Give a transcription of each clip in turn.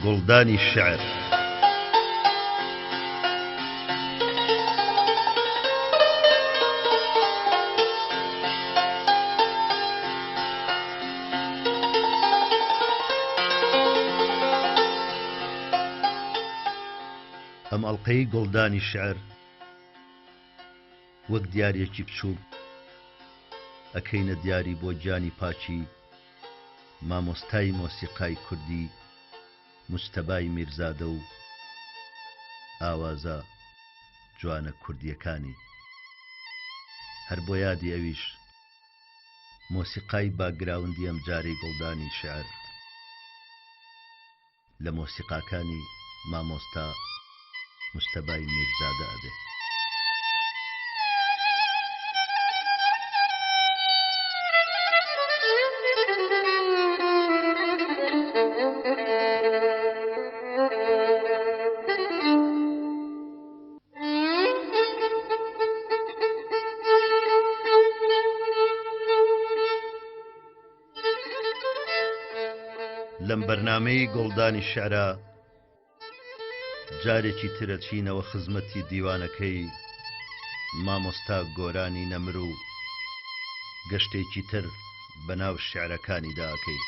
گوڵدانی شعر ئەم ئەڵقەی گوڵدانی شعر وەک دیارێکی بچووک ئەکەینە دیاری بۆ گیانی پاچی مامۆستای مۆسیقای کوردی مجتەبای میرزادە و ئاوازە جوانە کوردیەکانی هەر بۆ یادی ئەویش مۆسیقای باگراوندی ئەم جارەی گوڵدانی شعر لە مۆسیقاکانی مامۆستا مجتەبای میرزادە ئەبێ لەم بەرنامەی گوڵدانی شعرە جارێکی ترە چینەوە خزمەتی دیوانەکەی مامۆستا گۆرانی نەمر و گەشتێکی تر بەناو شعرەکانیدا ئەکەی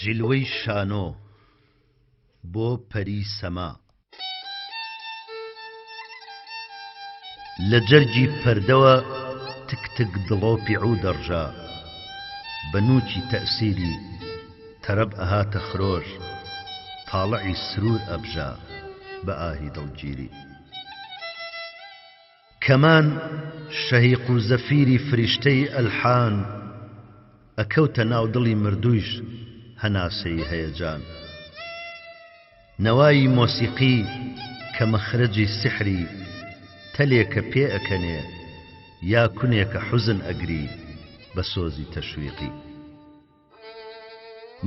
جلوەی شانۆ بۆ پەری سەما لە جەرگی پەردەوە تکتک دڵۆپی عو دەڕژا بە نووکی تەئسیری تەرەب ئەهاتە خرۆش تاڵعی سرور ئەبژا بە ئاهی دڵگیری کەمان شەهیق و زەفیری فریشتەی ئەلحان ئەکەوتە ناو دڵی مردوویش هەناسەی هەیەجان نەوایی مۆسیقی کە مەخرەجی سحری تەلێکە پێ ئەکەنێ یا کونێکە حوزن ئەگری بە سۆزی تەشویقی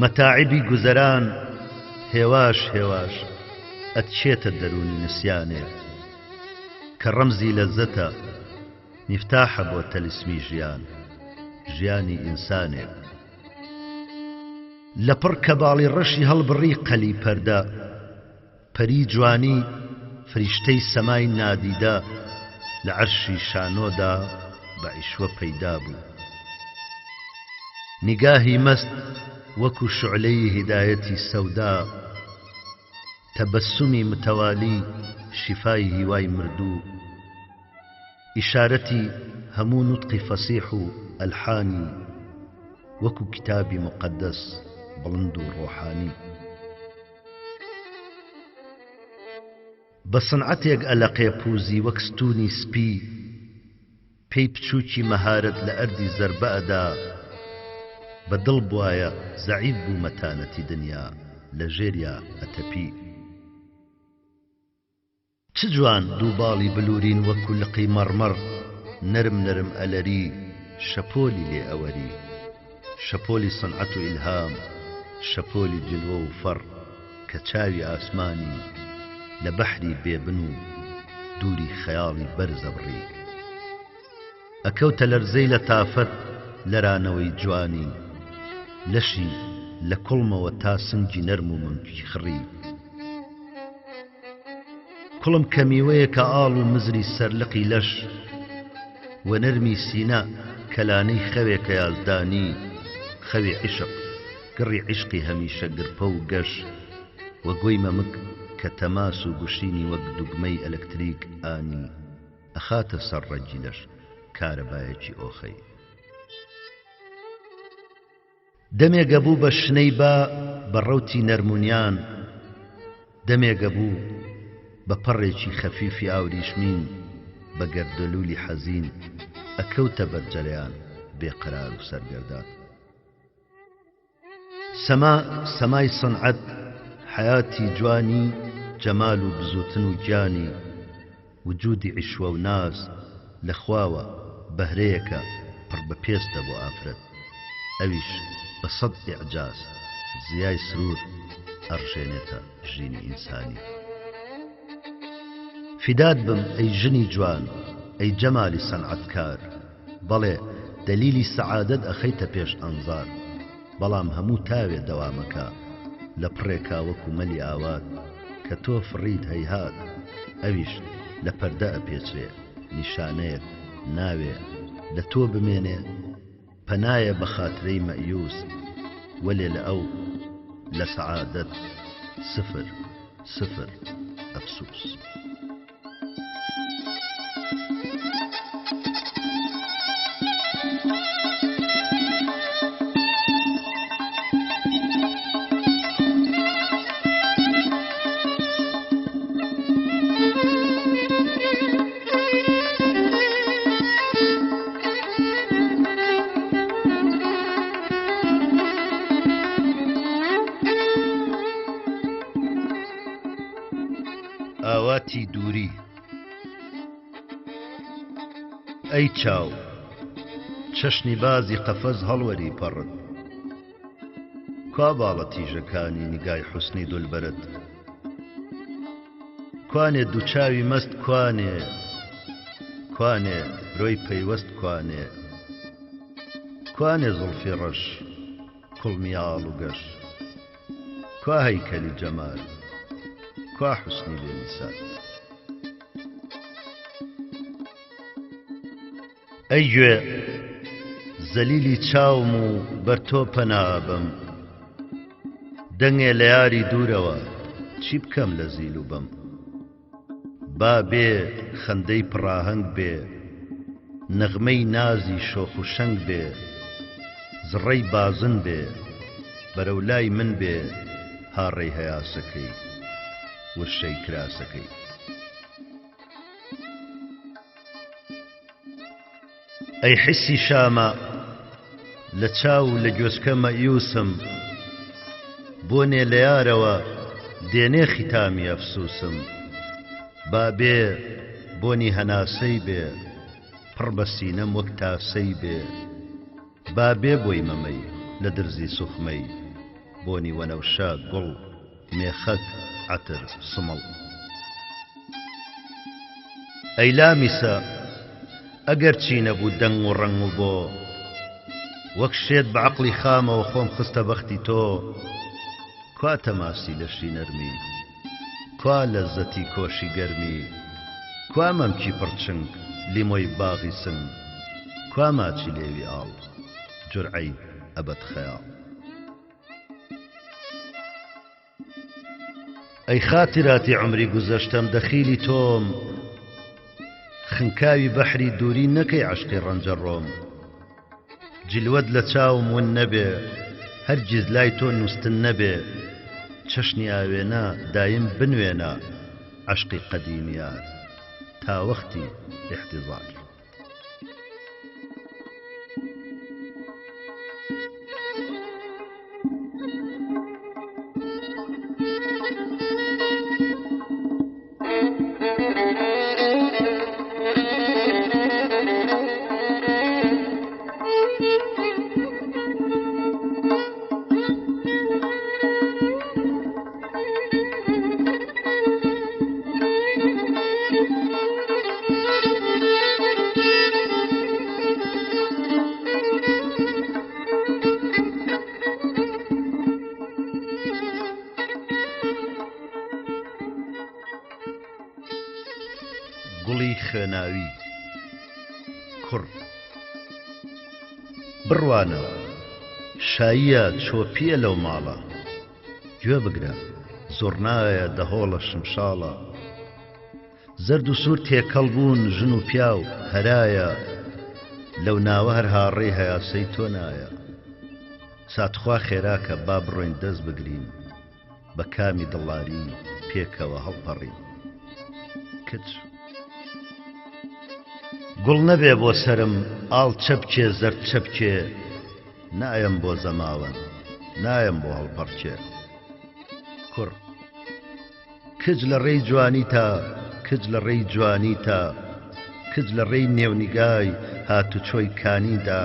مەتاعبی گوزەران هێواش هێواش ئەچێتە دەرونی نسیانێ کە ڕەمزی لەزەتە میفتاحە بۆ تەلیسمی ژیان ژیانی ئینسانێک لەپڕ کەباڵی ڕەشی هەڵبڕی قەلی پەردە پەری جوانی فریشتەی سەمای نادیدە لە عەرشی شانۆدا بە عیشوە پەیدا بوو نیگاهی مەست وەکو شعلەی هیدایەتی سەودا تەبەسسومی متەوالی شیفای هیوای مردوو ئیشارەتی هەموو نوتقی فەسیح و ئەلحانی وەکو کتابی مقەدەس بڵند و ڕۆحانی بە سنعەتێک ئەلەقێ پووزی وەک ستوونی سپی پێی بچووکی مەهارەت لە ئەردی زەربە ئەدا بە دڵ بوایە زەعیف بوو مەتانەتی دنیا لە ژێریا ئەتەپی چ جوان دووباڵی بلورین وەکو لقی مەڕمەڕ نەرم نەرم ئەلەری شەپۆلی لێ ئەوەری شەپۆلی سنعەت و ئیلهام شەپۆلی جلوە و فەڕ کە چاوی ئاسمانی لە بەحری بێبن و دووری خەیاڵی بەرزەبڕی ئەکەوتە لەرزەی لە تافەت لەرانەوەی جوانی لەشی لە کوڵمەوە تا سنگی نەرم و منکی خڕی کوڵم کە میوەیەکە ئاڵ و مزری سەرلقی لەش و نەرمی سینە کەلانەی خەوێکە یازدانی خەوی عیشق گڕی عیشقی هەمیشە گرپە و گەش وە گۆی مەمک کە تەماس و گوشینی وەک دوگمەی ئەلەکتریک ئانی ئەخاتە سەر ڕەنجی لەش کارەبایەکی ئۆخەی دەمێگە بوو بە شنەی بە ڕەوتی نەرمونیان دەمێگە بوو بە پەڕێکی خەفیفی ئاوریشمین بە گەردەلوولی حەزین ئەکەوتە بەرجەریان بێقرار و سەرگەردان سەمای سەنعەت حەیاتی جوانی جەمال و بزوتن و گیانی وجودی عیشوە و ناز لە خواوە بەهرەیەکە پڕ بە پێستە بۆ ئافرەت ئەویش بەسەد ئیعجاز زیای سرور ئەڕژێنێتە ژینی ئینسانی. فیدات بم ئەی ژنی جوان، ئەی جەمالی سەنعەتکار، بەڵێ دەلیلی سەعادەت ئەخەیتە پێش ئەنزار، بەڵام هەموو تاوێ دەوامەکە لە پڕێکا وەکو مەلی ئاوات کە تۆ فڕید هەیهات، ئەویش لە پەردە ئەپێچرێ نیشانەیەک ناوێ لە تۆ بمێنێ، پەنایە بە خاترەی مەئیوس، وەلێ لە ئەو لە سەعادەت سفر سفر ئەفسوس. ئاواتی دووری. ئەی چاو چەشنی بازی قەفەز هەڵوەری پەڕت، کوا باڵە تیژەکانی نیگای حوسنی دولبەرت، کوانێ دووچاوی مەست، کوانێ کوانێ برۆی پەیوەست، کوانێ کوانێ زوڵفی ڕەش کوڵمیاڵ و گەش، کوا هەیکەلی جەمال، کوا حوسنی بێمیسال. ئەی گوێ زەلیلی چاوم و بەر تۆ پەنابم، دەنگێ لە یاری دوورەوە چی بکەم لە زیل و بەم، با بێ خەندەی پڕاهەنگ بێ، نەغمەی نازی شۆخ و شەنگ بێ، زڕەی بازن بێ، بەرەولای من بێ هاڕەی هەیاسەکەی ورشەی کراسەکەی. ئەی حسی شامە لە چاو لە گوێچکە مەئیوسم، بۆنێ لە یارەوە دێنێ ختامی ئەفسوسم، با بێ بۆنی هەناسەی بێ، پڕ بە سینەم وەک تاسەی بێ، با بێ بۆی مەمەی لە درزی سوخمەی، بۆنی وەنەوشە گوڵ مێخەک عەتر سمەڵ. ئەی لامیسە ئەگەر چی نەبوو دەنگ و ڕەنگ و بۆ، وەک شێت بە عەقڵی خامەوە خۆم خستە بەختی تۆ، کوا تەماسی لەشی نەرمی، کوا لەززەتی کۆشی گەرمی، کوا مەمکی پڕچنگ لیمۆی باغی سنگ، کوا ماچی لێوی ئاڵ جورعەی ئەبەد خەیاڵ. ئەی خاتراتی عمری گوزەشتەم دەخیلی تۆم، خنکاوی بەحری دووری نەکەی عەشقی ڕەنجە ڕۆم، جلوەت لە چاوم ون نەبێ هەرگیز لای تۆ نووستن نەبێ، چەشنی ئاوێنە دایم بنوێنە عەشقی قەدیمیات تا وەختی احتیزار. گوڵی خوێناوی کوڕ. بڕوانە شاییە چۆپیە لەو ماڵە، گوێ بگرە زۆر نایە دەهۆڵە شمشاڵە، زەرد و سوور تێکەڵ بوون ژن و پیا و هەرایە، لەو ناوە هەر هاڕێی هەیاسەی تۆ نایە، ساتخوا خێراکە با بڕۆین دەست بگرین، بە کامی دڵاری پێکەوە هەڵپەڕین. کچ گوڵ نەبێ بۆ سرم ئاڵ چەپکێ زەرد چەپکێ، نایم بۆ زەماوەن نایم بۆ هەڵپەڕکێ. کوڕ کچ لە ڕێی جوانی تا، کچ لە ڕێی جوانی تا، کچ لە ڕێی نێونیگای هاتوچۆی کانیدا،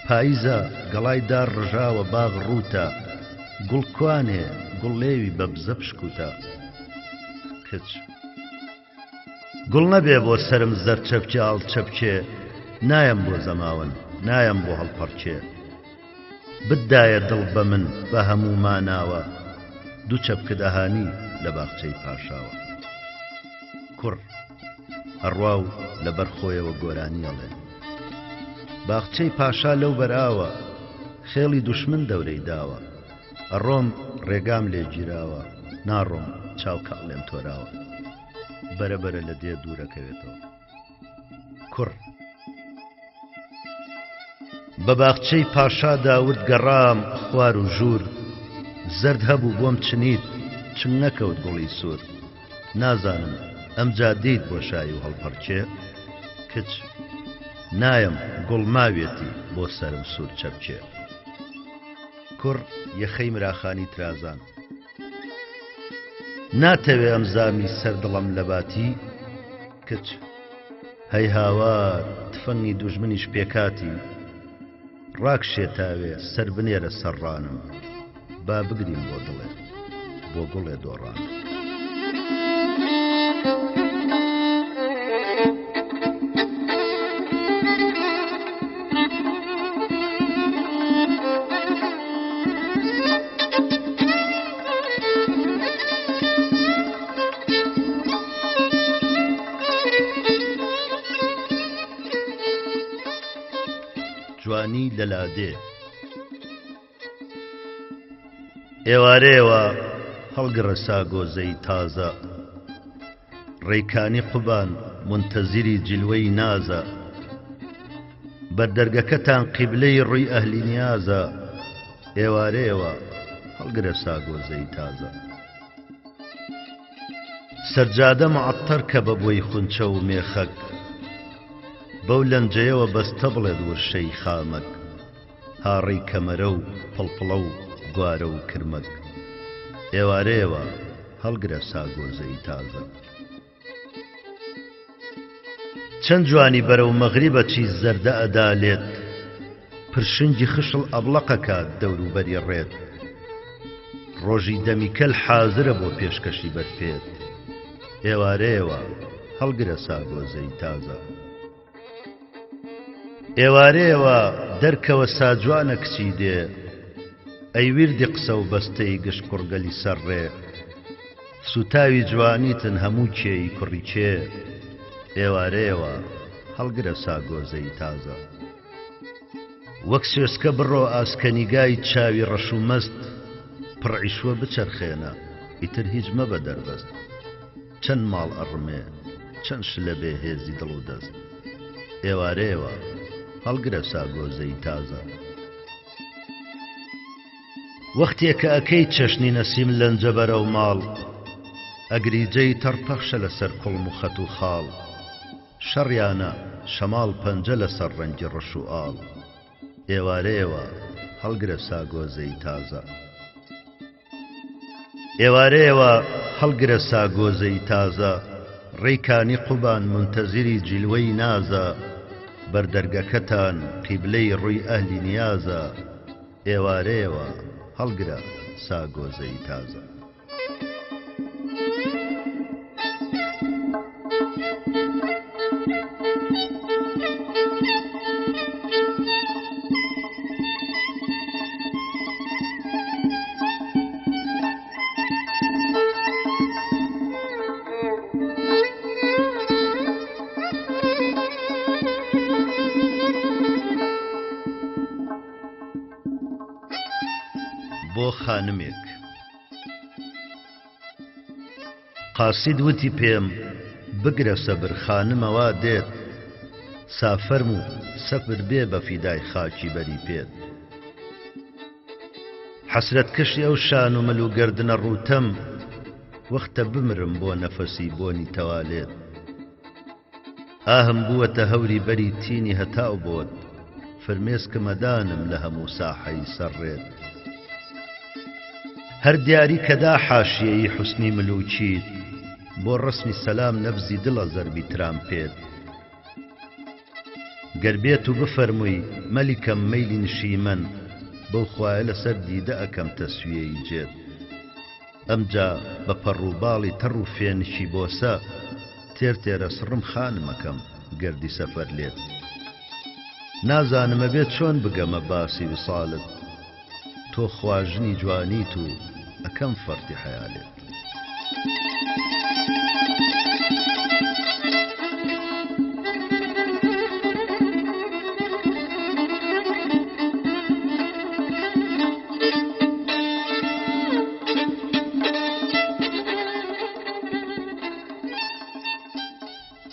پاییزە گەڵای دار ڕژاوە باغ ڕووتە گوڵکوانێ گوڵێوی بە بزە پشکوتە کچ گوڵ نەبێ بۆ سرم زەر چەپکێ ئاڵ چەپکێ نایم بۆ زەماون نایم بۆ هەڵپەڕکێ بدایە دڵ بە من بە هەموو ماناوە دوو چەپکە دەهانی لە باخچەی پاشاوە کوڕ هەڕوا و لەبەر خۆیەوە گۆرانی ئەڵێ باخچەی پاشا لەو بەراوە خێڵی دوشمن دەورەی داوە ئەڕۆم ڕێگام لێ گیراوە ناڕۆم چاو کاڵێم تۆراوە بەرەبەرە لە دێ دوورەکەوێتەوە کوڕ بە باخچەی پاشا داود گەڕام خوار و ژوور زەرد هەبوو بۆم چنیت چنگ نەکەوت گوڵی سوور نازانم ئەمجا دیت بۆ شای و هەڵپەڕکێ کچ نایم گوڵ ماوێتی بۆ سەرم سوور چەپکێ کوڕ یەخەی مراخانی ترازان ناتەوێ ئەمزامی سەردڵم لە باتی کچ هەی هاوار تفەنگی دوژمنیش پێکاتی ڕاکشێتاوێ سەر بنێرە سەرڕانم با بگریم بۆ دڵێ بۆ گوڵێ دۆڕان جوانی لە لادێ ئێوارەیەوە هەڵگڕە ساگۆزەی تازە ڕێکانی قوبان منتەزیری جلوەی نازە بەردەرگەکەتان قیبلەی ڕووی ئەهلی نیازە ئێوارەیەوە هەڵگرە ساگۆزەی تازە سەرجادە معەتەر کە بە بۆی خونچە و مێخەک بەو لەنجەیەوە بەستە بڵێت ورشەی خامەک هاڕەی کەمەرە و پڵپڵە و گوارە و کرمەک ئێوارەیەوە هەڵگرە ساگۆزەی تازە چەند جوانی بەرەو مەغریبە چی زەردە ئەدالێت پرشنگی خشڵ ئەبڵەقەکات دەوروبەری ڕێت ڕۆژی دەمیکەل حازرە بۆ پێشکەشی بەرپێت ئێوارەیەوە هەڵگرە ساگۆزەی تازە ئێوارەیەوە دەرکەوە ساجوانە کچی دێ ئەی ویردی قسە و بەستەی گشت کوڕگەلی سەرڕێ سوتاوی جوانیتن هەموو کێی کوڕی کێ ئێوارەیەوە هەڵگرە ساگۆزەی تازە وەک سوێسکە بڕۆ ئاسکەنیگای چاوی ڕەش و مەست پڕعیشوە بچەرخێنە ئیتر هیچ مەبە دەربەست چەند ماڵ ئەڕمێ چەند شلە بێ هێزی دڵ و دەست ئێوارەیەوە هەڵگرە ساگۆزەی تازە وەختێکە ئەکەی چەشنی نەسیم لەنجە بەرەو ماڵ ئەگریجەی تەڕپەخشە لەسەر کوڵم و خەت و خاڵ شەڕیانە شەماڵ پەنجە لەسەر ڕەنگی ڕەش و ئاڵ ئێوارەیەوە هەڵگرە ساگۆزەی تازە ئێوارەیەوە هەڵگرە ساگۆزەی تازە ڕێکانی قوبان منتەزیری جیلوەی نازە بەردەرگەکەتان قیبلەی ڕووی ئەهلی نیازە ئێوارەیەوە هەڵگرە ساگۆزەی تازە بۆ خانمێک قاسید وتی پێم بگرە سەبر خانمەوە دێت سافەرم و سەفر بێ بە فیدای خاکی بەری پێت حەسرەت کەشی ئەو شان و مەل و گەردنە ڕووتەم وەختە بمرم بۆ نەفەسی بۆنی تەوالێت ئاهم بووەتە هەوری بەری تینی هەتاو بۆت فرمێسکە مەدانم لە هەموو ساحەی سەرڕێت هەر دیاری کەدا حاشیەی حوسنی ملوچیت بۆ ڕسمی سەلام نەبزی دڵە زەربی ترامپێت گەربێت و بفەرمووی مەلیکەم مەیلی نشیمەن بەو خوایە لەسەر دیدە ئەکەم تەسویەی جێت ئەمجا بە پەڕووباڵی تەڕ و فێنشی بۆسە تێر تێرە سڕم خانمەکەم گەردی سەفەر لێت نازانمە بێت چۆن بگەمە باسی وساڵت تۆ خواژنی جوانیت و ئەکەم فەرتی حەیالێت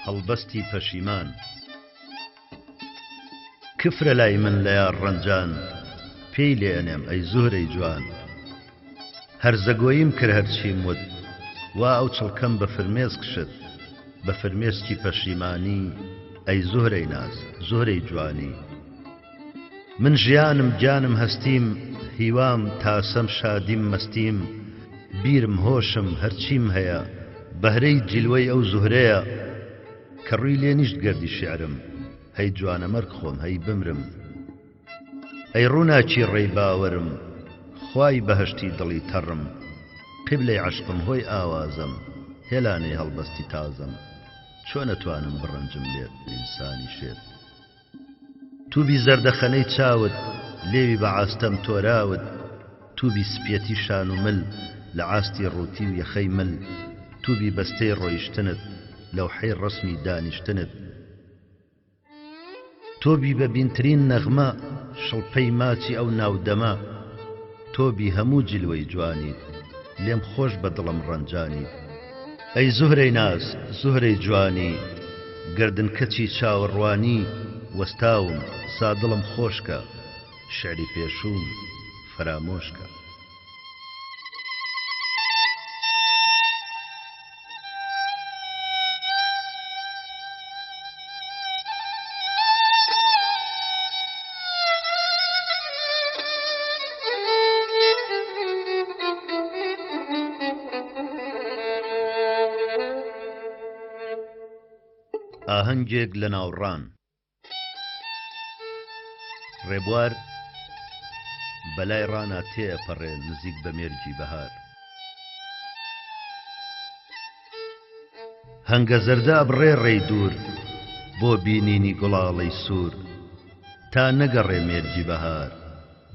هەڵبەستی پەشیمان کفرە لای من لە یار ڕەنجان پێی لێ ئەنێم ئەی زۆرەی جوان هەرزەگۆییم کرد هەرچیم وت وا ئەو چڵکەم بە فرمێز کشت بە فرمێسکی پەشیمانی ئەی زۆرەی ناز زۆرەی جوانی من ژیانم گیانم هەستیم هیوام تاسەم شادیم مەستیم بیرم هۆشم هەرچیم هەیە بەهرەی جیلوەی ئەو زوهرەیە کە ڕووی لێ نیشت گەردی شێعرم هەی جوانە مەرگ خۆم هەی بمرم ئەی ڕووناچی ڕێی باوەرم خوای بەهەشتی دڵی تەڕم قیبلەی عەشقم هۆی ئاوازم هێلانەی هەڵبەستی تازم چۆن ئەتوانم بڕەنجم لێت ئینسانی شێت تووبی زەردەخەنەی چاوت لێوی بە عاستەم تۆراوت تووبی سپێتی شان و مل لە عاستی ڕووتی و یەخەی مل تووبی بەستەی ڕۆیشتنت لەوحەی ڕەسمی دانیشتنت تۆبی بە بینترین نەغمە شڵپەی ماچی ئەو ناودەمە تۆبی هەموو جلوەی جوانیت لێم خۆش بە دڵم ڕەنجانی ئەی زوهرەی ناز زوهرەی جوانی گردنکەچی چاوەڕوانی وەستاوم سادڵم خۆشکە شعری پێشوم فرامۆشکە ئاهەنگێک لە ناوڕان ڕێبوار بەلای ڕانا تێئەپەڕێ نزیک بە مێرجی بەهار هەنگە زەردە ئەبڕێ ڕێی دوور بۆ بینینی گوڵاڵەی سوور تا نەگەڕێ مێرجی بەهار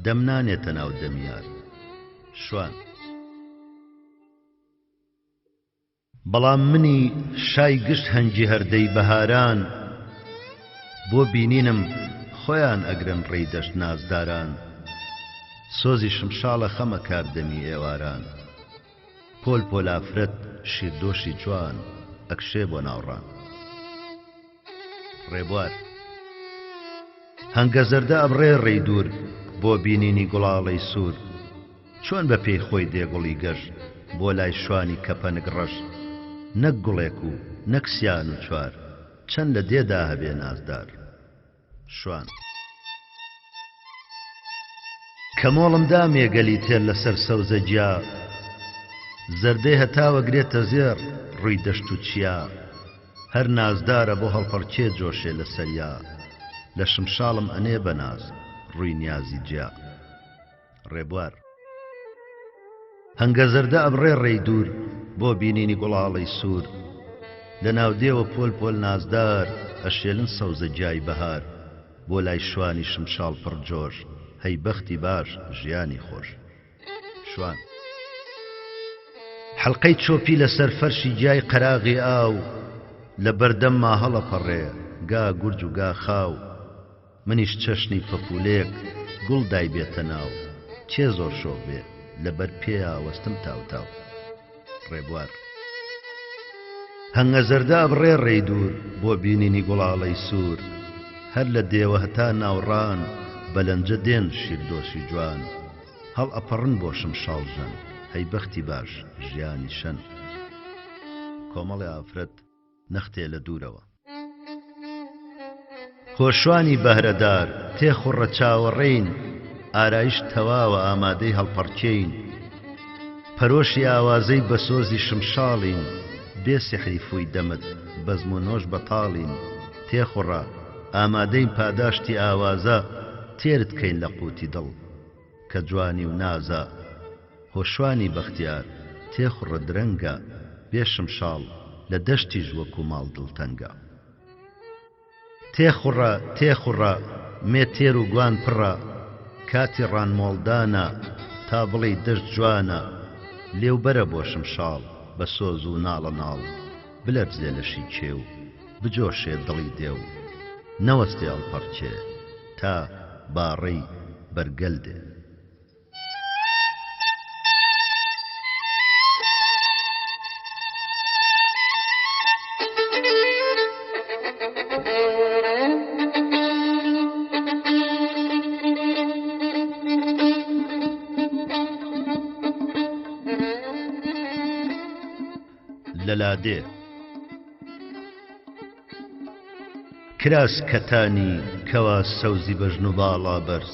دەم نانێتە ناو دەمیار شوان بەڵام منی شای گشت هەنگی هەردەی بەهاران بۆ بینینم خۆیان ئەگرن ڕێی دەشت نازداران سۆزی شمشاڵە خەمە کاردەمی ئێواران پۆل پۆلافرەت شیردۆشی جوان ئەکشێ بۆ ناوڕان ڕێبوار هەنگە زەردە ئەبڕێ ڕێی دوور بۆ بینینی گوڵاڵەی سوور چۆن بە پێی خۆی دێگوڵی گەشت بۆ لای شوانی کەپەنگ ڕەش نەک گوڵێک و نەک سیان و چوار چەند لە دێدا هەبێ نازدار شوان کەمۆڵم دامێگەلی تێر لەسەر سەوزە جیا زەردەی هەتاوەگرێتە زێر ڕووی دەشت و چیا هەر نازدارە بۆ هەڵپەرچێ جۆشێ لە سەریا لە شمشاڵم ئەنێ بەناز ڕووی نیازی جیا ڕێبوار هەنگە زەردە ئەبڕێ ڕێی دوور بۆ بینینی گوڵاڵەی سوور لە ناودێوە پۆل پۆل نازدار ئەشێلن سەوزە جای بەهار بۆ لای شوانی شمشاڵ پڕ جۆش هەی بەختی باش ژیانی خۆش شوان حەڵقەی چۆپی لەسەر فەرشی جای قەراغی ئاو لە بەردەم ماهەڵە پەڕێ گا گورج و گا خاو منیش چەشنی پەپولێک گوڵ دای بێتە ناو چێ زۆر شۆخ بێ لەبەر پێیا وەستم تاوتاو ڕێبوار هەنگە زەردە ئەبڕێ ڕێی دوور بۆ بینینی گوڵاڵەی سوور هەر لە دێوە هەتا ناوڕان بەلەنجە دێن شیردۆشی جوان هەڵ ئەپەڕن بۆ شمشاڵ ژەن هەی بەختی باش ژیانی شەن کۆمەڵی ئافرەت نەختێ لە دوورەوە خۆشوانی بەهرەدار تێخوڕە چاوەڕێین ئارایش تەواوە ئامادەی هەڵپەڕکێین پەرۆشی ئاوازەی بە سۆزی شمشاڵین بێ سحری فووی دەمت بەزم و نۆش بەتاڵین تێخوڕە ئامادەی پاداشتی ئاوازە تێرت کەین لە قوتی دڵ کە جوانی و نازە هۆشوانی بەختیار تێخڕە درەنگە بێشم شاڵ لە دەشتیش وەکو ماڵ دڵتەنگە تێخڕە مێ تێر و گوان پڕە کاتی ڕانمۆڵدانە تا بڵێ دەشت جوانە لێوبەرە بۆشم شاڵ بە سۆز و ناڵە ناڵ بلەرزێ لەشی کێو بجۆشێ دڵی دێو نەوەستێ ئەڵپەڕچێ تا باڕەی بەرگەل دێ لەلادێ کراس کەتانی کەوا سەوزی بەژن و باڵا بەرز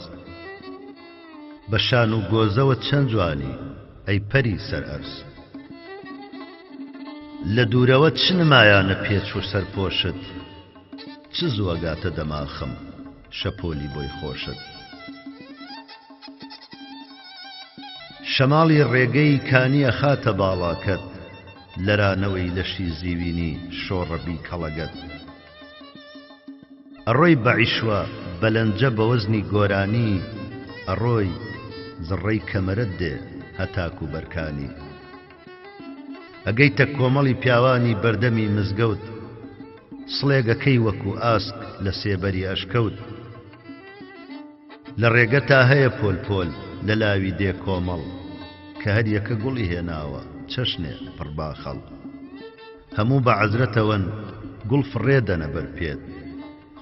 بە شان و گۆزەوە چەند جوانی ئەی پەری سەر ئەرز لە دوورەوە چ نمایانە پێچ و سەرپۆشت چ زووەگاتە دەماخم شەپۆلی بۆی خۆشت شەماڵی ڕێگەی کانیە خاتە باڵاکەت لەرانەوەی لەشی زیوینی شۆڕەبی کەڵەگەت ئەڕۆی بەعیشوە بەلەنجە بە وەزنی گۆرانی ئەڕۆی زڕەی کەمەرت دێ هەتاکو بەرکانی ئەگەیتە کۆمەڵی پیاوانی بەردەمی مزگەوت سڵێگەکەی وەکو ئاسک لە سێبەری ئەشکەوت لە ڕێگە تا هەیە پۆل لە لاوی دێ کۆمەڵ کە هەر یەکە گوڵی هێناوە چەشنێ پڕباخەڵ هەموو بە عەزرەتەوەن گوڵ فڕێدەنە بەرپێت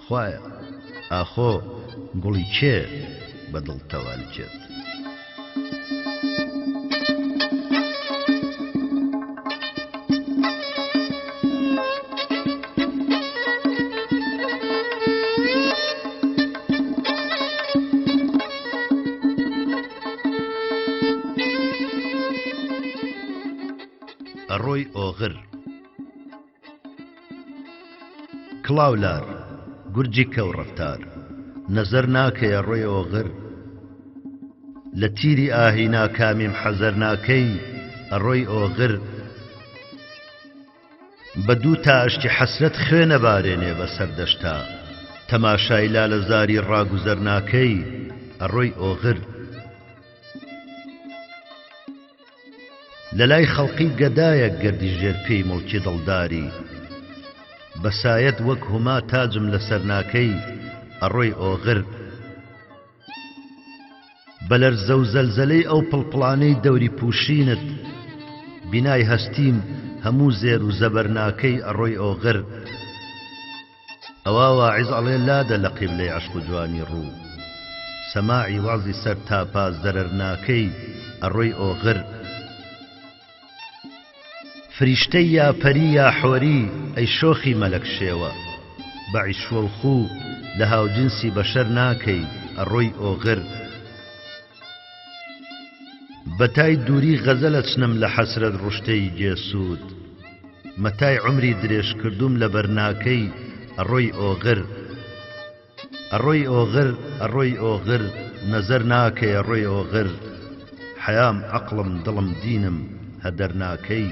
خوایە ئاخۆ گوڵی کێ بە دڵتەوالچێت ئەڕۆی ئۆغر کڵاولار گورجی کەوڕەفتار نەزەر ناکەیە ڕۆی ئۆغر لە تیری ئاهینا کامیم حەزەر ناکەی ئەڕۆی ئۆغر بە دوو تا ئەشتی حەسرەت خوێنە بارێنێ بەسەر دەشتا تەماشای لالە زاری ڕاگوزەر ناکەی ئەڕۆی ئۆغر لەلای خەڵقی گەدایە گەردی ژێرپێی موڵکی دڵداری بەسایەت وەک هوما تاجم لەسەر ناکەی ئەڕۆی ئۆغر بەلەرزە و زەلزەلەی ئەو پڵپڵانەی دەوری پوشینت بینای هەستیم هەموو زێر و زەبەر ناکەی ئەڕۆی ئۆغر ئەوا واعیز ئەڵێ لادە لە قیبلەی عەشق و جوانی ڕوو سەماعی وازی سەر تاپا زەرەر ناکەی ئەڕۆی ئۆغر فریشتەی یا پەری یا حۆری ئەی شۆخی مەلەک شێوە بە عیشوە و خوو لە هاوجنسی بەشەر ناکەی ئەڕۆی ئۆغر بەتای دووری غەزەلە چنم لە حەسرەت ڕوشتەی جێسوود مەتای عومری درێژ کردوم لە بەرناکەی ئەڕۆی ئۆغر ئەڕۆی ئۆغر ئەڕۆی ئۆغر نەزەر ناکەی ئەڕۆی ئۆغر حەیام عەقڵم دڵم دینم هەدەر ناکەی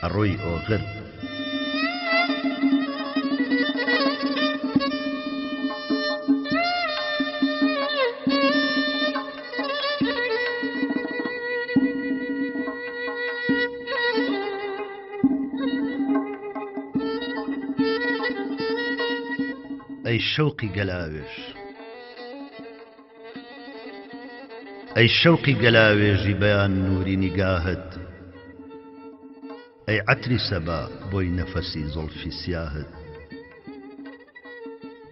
ئەڕۆی ئۆغر ئەی شەوقی گەلاوێژ ئەی شەوقی گەلاوێژی بەیان نووری نیگاهت ئەی عەتری سەبا بۆی نەفەسی زوڵفی سیاهت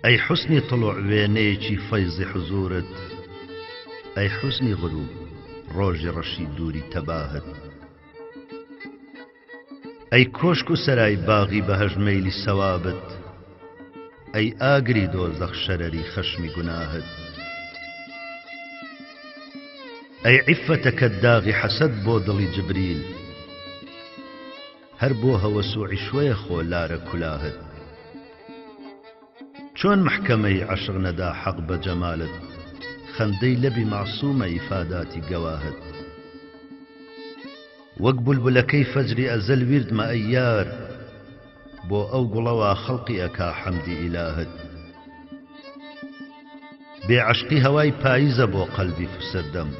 ئەی حوسنی طلوع وێنەیەکی فەیزی حزورت ئەی حوسنی غروب ڕۆژی ڕەشی دووری تەباهت ئەی کۆشک و سەرای باغی بەهەژ مەیلی سەوابت ئەی ئاگری دۆزەخ شەرەری خەشمی گوناهت ئەی عیفەتەکەت داغی حەسەد بۆ دڵی جبریل هەر بۆ هەوەس و عیشوەیە خۆ لارە کولاهت چۆن محکەمەی عەشق نەدا حەق بە جەمالت خەندەی لەبی معسوومە ئیفاداتی گەواهت وەک بولبولەکەی فەجری ئەزەل ویردمە ئەی یار بۆ ئەو گوڵەوە خەڵقی ئەکا حەمدی ئیلاهت بێعەشقی هەوای پاییزە بۆ قەلبی فسردەم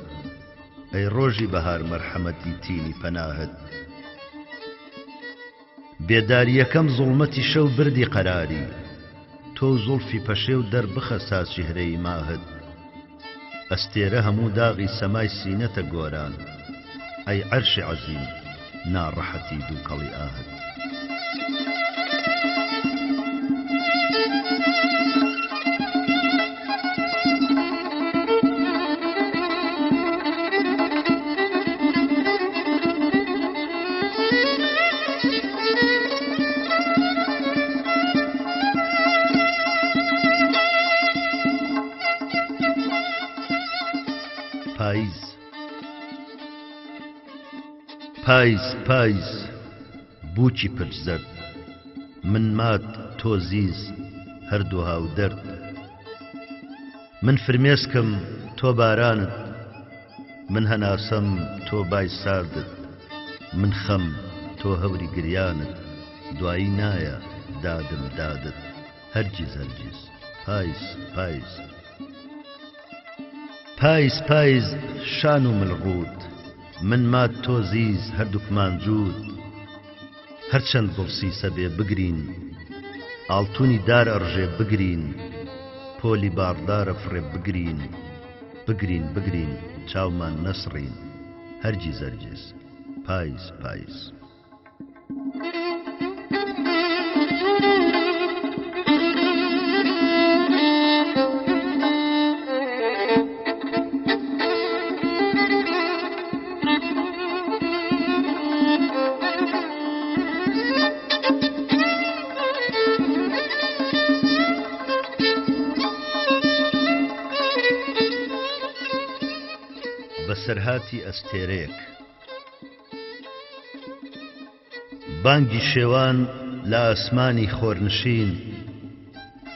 ئەی ڕۆژی بەهار مەرحەمەتی تینی پەناهت بێداریەکەم زوڵمەتی شەو بردی قەراری تۆ زوڵفی پەشێ و دەربخە سا چیهرەی ماهت ئەستێرە هەموو داغی سەمای سینەتە گۆران ئەی عەرشی عەزیم ناڕەحەتی دووکەڵی ئاهت پاییز بووکی پرزەرد من مات تۆ زیز هەردوو هاو دەرد من فرمێسکم تۆ بارانت من هەناسەم تۆ بای ساردت من خەم تۆ هەوری گریانت دوایی نایە دادم دادت هەرگیز هەرگیز پاییز شان و ملڕود من مات تۆ زیز هەردووکمان جوود هەرچەند گوڵسی سەبێ بگرین ئاڵتونی دار ئەڕژێ بگرین پۆلی باڕدارە فڕێ بگرین چاومان نەسڕین هەرگیز پاییز بەسەرهاتی ئەستێرەیەک بانگی شێوان لە ئاسمانی خۆرنشین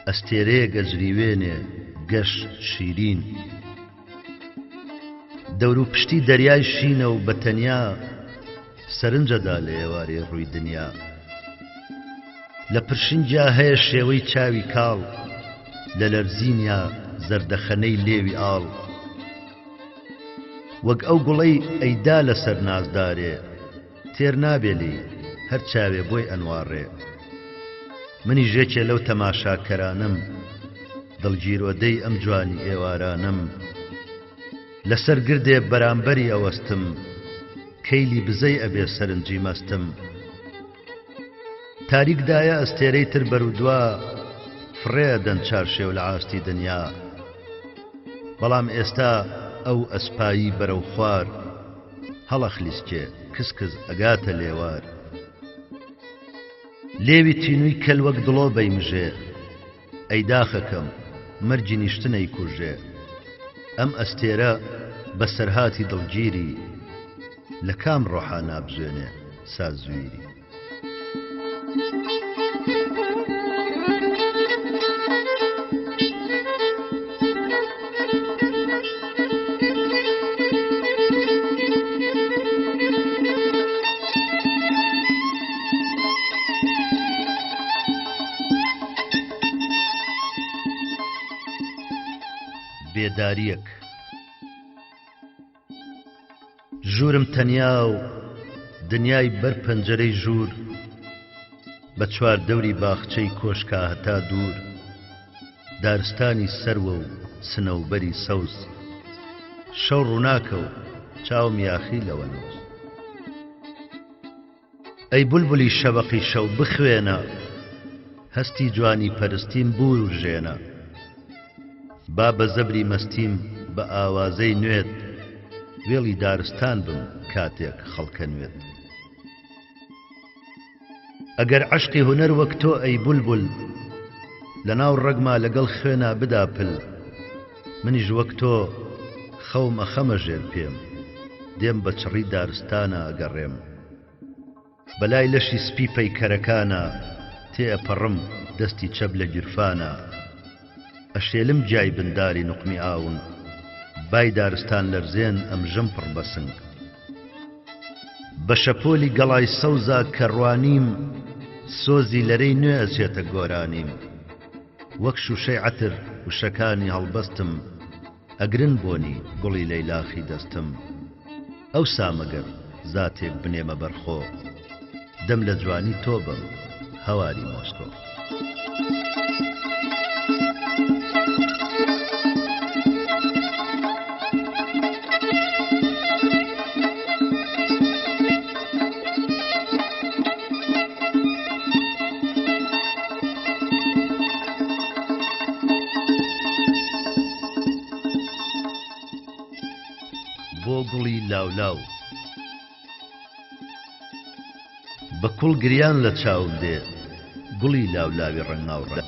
ئەستێرەیە گەجریوێنێ گەشت شیرین دەور و پشتی دەریای شینە و بەتەنیا سەرنجەدا لە ئێوارێ ڕووی دنیا لە پرشینجا هەیە شێوەی چاوی کاڵ لە لەرزینیا زەردەخەنەی لێوی ئاڵ وەک ئەو گوڵەی ئەیدا لەسەر نازدارێ تێر نابێلی هەر چاوێ بۆی ئەنوارڕێ منی ژێکێ لەو تەماشاکەرانم دڵگیرۆدەی ئەم جوانی ئێوارانم لەسەر گردێ بەرامبەری ئەوەستم کەیلی بزەی ئەبێ سەرنجی مەستم تاریکدایە ئەستێرەی تر بەرودوا فڕێ دەن چارشێو لە ئاستی دنیا بەڵام ئێستا ئەو ئەسپایی بەرەو خوار هەڵە خلیسکێ کسکز ئەگاتە لێوار لێوی تینووی کەل وەک دڵۆ بەیمژێ ئەی داخەکەم مەرجی نیشتنەی کوژێ ئەم ئەستێرە بەسەرهاتی دڵگیری لە کام ڕۆحا نابزوێنێ سازویری بێداریەک ژوورم تەنیا و دنیای بەر پەنجەرەی ژوور بە چوار دەوری باخچەی کۆشکا هەتا دوور دارستانی سەروە و سنەوبەری سەوز شەو ڕووناکە و چاوم یاخی لەوە نۆز ئەی بولبولی شەبەقی شەو بخوێنە هەستی جوانی پەرستیم بور و ژێنە با بە زەبری مەستیم بە ئاوازەی نوێت وێڵی دارستان بم کاتێک خەڵکە نوێت ئەگەر عەشقی هونەر وەک تۆ ئەی بولبول لەناو ڕەگما لەگەڵ خوێنا بدا پل منیش وەک تۆ خەوم ئەخەمە ژێر پێم دێم بە چڕی دارستانە ئەگەڕێم بەلای لەشی سپی پەیکەرەکانە تێئەپەڕم دەستی چەب لە گیرفانە ئەشێلم جای بنداری نوقمی ئاون بای دارستان لەرزێن ئەمژەم پڕ بەسنگ بە شەپۆلی گەڵای سەوزا کەڕوانیم سۆزی لەرەی نوێ ئەچێتە گۆرانیم وەک شوشەی عەتر وشەکانی هەڵبەستم ئەگرن بۆنی گوڵی لەیلاخی دەستم ئەو سامەگەر زاتێک بنێمە بەرخۆ دەم لە جوانی تۆ بم هەواری مۆسکۆ بۆ گوڵی لاولاو بە کوڵ گریان لە چاوم دێ گوڵی لاولاوی ڕەنگاوڕە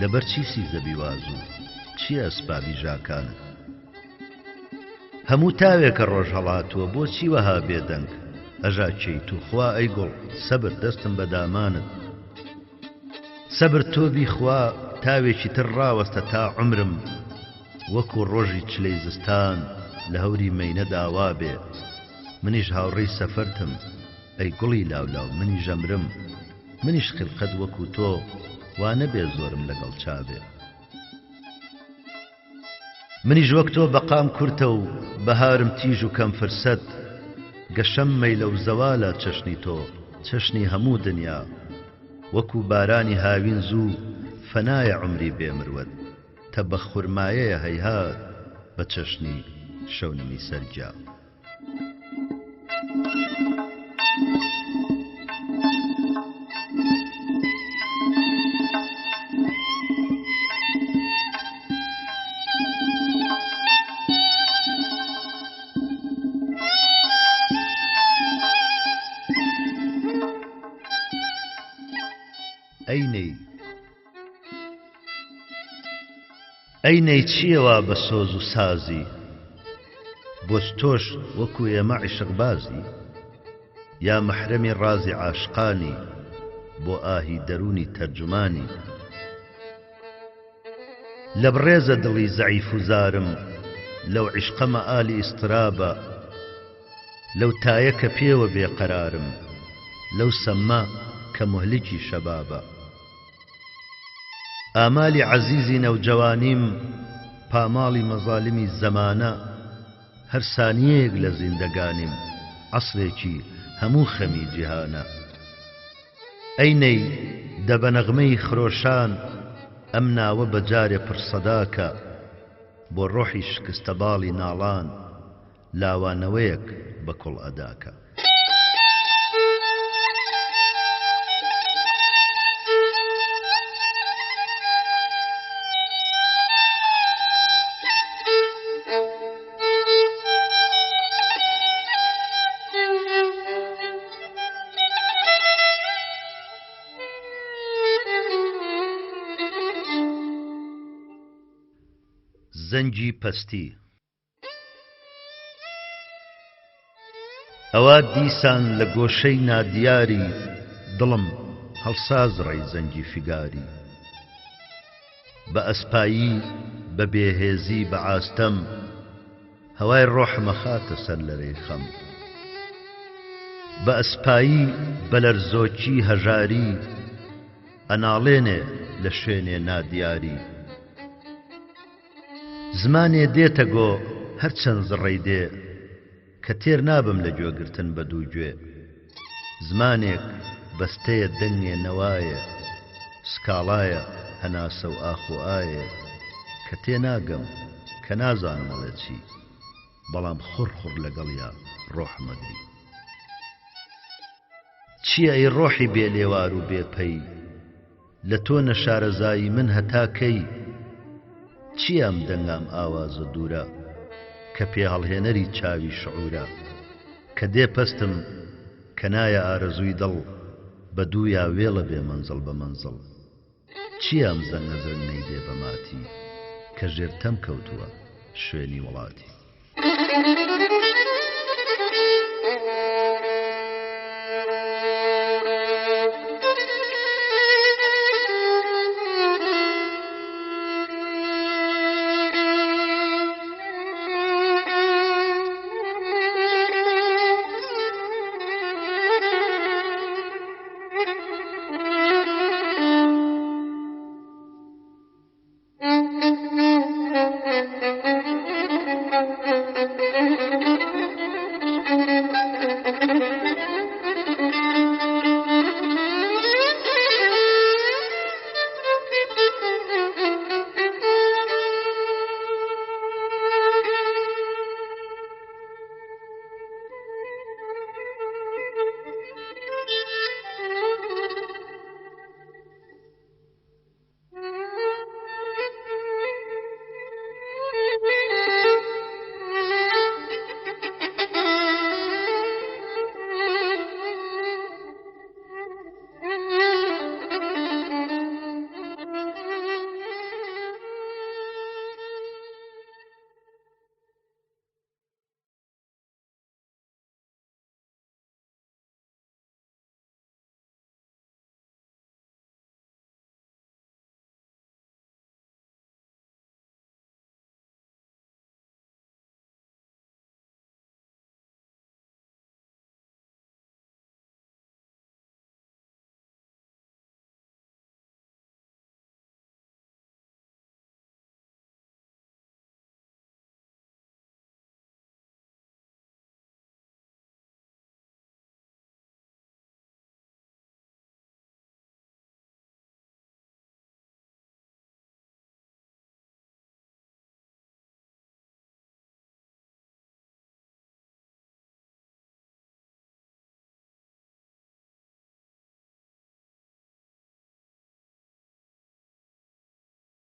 لەبەر چی سیزەبی وازوو چی ئەسبابی ژاکانت هەموو تاوێکە ڕۆژ هەڵاتووە بۆچی وەها بێدەنگ ئەژا چیت و خوا ئەی گوڵ سەبر دەستم بە دامانت سەبر تۆبی خوا تاوێکی تر ڕاوەستە تا عمرم وەکو ڕۆژی چلەی زستان لە هەوری مەینە داوا بێ منیش هاوڕێی سەفەرتم ئەی گوڵی لاولاو منی ژەمرم منیش خلقەت وەکو تۆ وانە بێ زۆرم لەگەڵ چابێ منیش وەک تۆ بەقام کورتە و بەهارم تیژ و کەم فرسەت گەشەم مەیلە و زەوالە چەشنی تۆ چەشنی هەموو دنیا وەکو بارانی هاوین زوو فەنایە عمری بێمروەت تە بە خورمایەیە هەیهات بە چەشنی شەونمی سەرجا ئەینەی چیەوە بە سۆز و سازی بۆچ تۆش وەکو ئێمە عیشقبازی یا مەحرەمی ڕازی عاشقانی بۆ ئاهی دەرونی تەرجمانی لە بڕێزە دڵی زەعیف و زارم لەو عیشقە مەئالی ئیسترابە لەو تایە کە پێوە بێقەرارم لەو سەممە کە مهلکی شەبابە ئامالی عەزیزی نەوجەوانیم پاماڵی مەزالیمی زەمانە هەر سانیەیەک لە زیندەگانیم عەسرێکی هەموو خەمی جیهانە ئەینەی دە بە نەغمەی خرۆشان ئەم ناوە بە جارێ پڕسەداکە بۆ ڕۆحی شکستە باڵی ناڵان لاوانەوەیەک بە کوڵ ئەداکە زەنجی پەستی ئەوا دیسان لە گۆشەی نادیاری دڵم هەڵساز ڕێی زەنجی فیگاری بە ئەسپایی بە بێهێزی بە ئاستەم هەوای ڕۆحمە خاتە سەر لەرەی خەم بە ئەسپایی بە لەرزۆکی هەژاری ئەناڵێنێ لە شوێنێ نادیاری زمانێ دێتە گۆ هەرچەند زڕەی دێ کە تێر نابم لە گوێگرتن بە دوو گوێ زمانێک بەستەیە دەنگێ نەوایە سکاڵایە هەناسە و ئاخوئایە کە تێ ناگەم کە نازانم ئەڵێ چی بەڵام خوڕ لەگەڵیا ڕۆحمەگری چییە ئەی ڕۆحی بێ لێوار و بێپەی لە تۆ نەشارەزایی من هەتاکەی چیام دەنگام ئاوازە دوورە کە پێ هەڵهێنەری چاوی شعورە کە دێ پەستم کە نایە ئارەزووی دڵ بە دوویا وێڵە بێ مەنزڵ بە مەنزڵ چیام زەنگە زەنگەی دێ بە ماتی کە ژێرتەم کەوتووە شوێنی وڵاتی